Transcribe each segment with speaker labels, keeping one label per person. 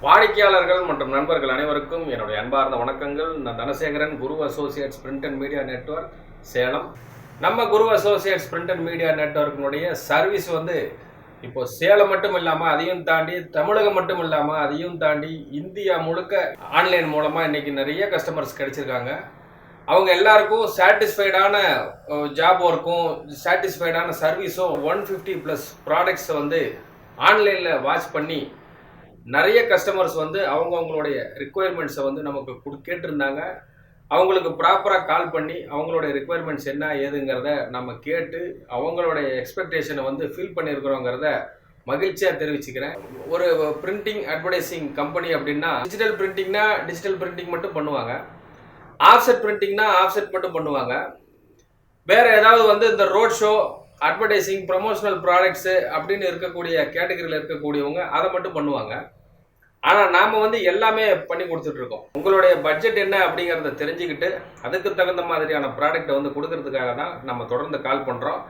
Speaker 1: வாடிக்கையாளர்கள் மற்றும் நண்பர்கள் அனைவருக்கும் என்னுடைய அன்பார்ந்த வணக்கங்கள். நான் Dhanasekaran, Guru Associates Print and Media Network, Salem. நம்ம Guru Associates Print and Media நெட்வொர்க்கினுடைய சர்வீஸ் இப்போ சேலம் மட்டும் இல்லாமல் அதையும் தாண்டி தமிழகம் மட்டும் இல்லாமல் அதையும் தாண்டி இந்தியா முழுக்க ஆன்லைன் மூலமாக இன்னைக்கு நிறைய கஸ்டமர்ஸ் கிடைச்சிருக்காங்க. அவங்க எல்லாருக்கும் சாட்டிஸ்ஃபைடான ஜாப் ஒர்க்கும் சாட்டிஸ்ஃபைடான சர்வீஸும் 150+ ப்ராடக்ட்ஸை ஆன்லைனில் வாட்ச் பண்ணி நிறைய கஸ்டமர்ஸ் அவங்களுடைய ரிக்குவயர்மெண்ட்ஸை நமக்கு கேட்டிருந்தாங்க. அவங்களுக்கு ப்ராப்பராக கால் பண்ணி அவங்களுடைய ரிக்குவயர்மெண்ட்ஸ் என்ன ஏதுங்கிறத நம்ம கேட்டு அவங்களுடைய எக்ஸ்பெக்டேஷனை ஃபில் பண்ணியிருக்கிறோங்கிறத மகிழ்ச்சியாக தெரிவிச்சுக்கிறேன். ஒரு பிரிண்டிங் அட்வர்டைசிங் கம்பெனி அப்படின்னா டிஜிட்டல் பிரிண்டிங் மட்டும் பண்ணுவாங்க, ஆஃப்செட் பிரிண்டிங்னா ஆஃப்செட் மட்டும் பண்ணுவாங்க. வேறு ஏதாவது இந்த road show, advertising, promotional products அப்படின்னு இருக்கக்கூடிய கேட்டகரியில் இருக்கக்கூடியவங்க அதை மட்டும் பண்ணுவாங்க. ஆனால் நாம் எல்லாமே பண்ணி கொடுத்துட்ருக்கோம். உங்களுடைய பட்ஜெட் என்ன அப்படிங்கிறத தெரிஞ்சுக்கிட்டு அதுக்கு தகுந்த மாதிரியான ப்ராடக்டை கொடுக்கறதுக்காக தான் நம்ம தொடர்ந்து கால் பண்ணுறோம்.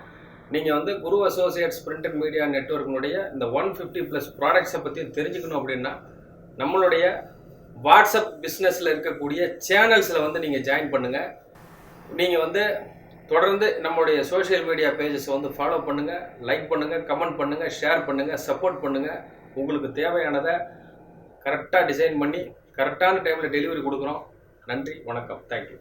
Speaker 1: நீங்கள் குரு அசோசியேட்ஸ் பிரிண்ட் அண்ட் மீடியா நெட்வொர்க்கினுடைய இந்த 150+ ப்ராடக்ட்ஸை பற்றி தெரிஞ்சுக்கணும் அப்படின்னா நம்மளுடைய வாட்ஸ்அப் பிஸ்னஸில் இருக்கக்கூடிய சேனல்ஸில் நீங்கள் ஜாயின் பண்ணுங்கள். நீங்கள் தொடர்ந்து நம்மளுடைய சோஷியல் மீடியா பேஜஸ் ஃபாலோ பண்ணுங்கள், லைக் பண்ணுங்கள், கமெண்ட் பண்ணுங்கள், ஷேர் பண்ணுங்கள், சப்போர்ட் பண்ணுங்கள். உங்களுக்கு தேவையானதை கரெக்டாக டிசைன் பண்ணி கரெக்டான டைமில் டெலிவரி கொடுக்குறோம். நன்றி, வணக்கம், தேங்க்யூ.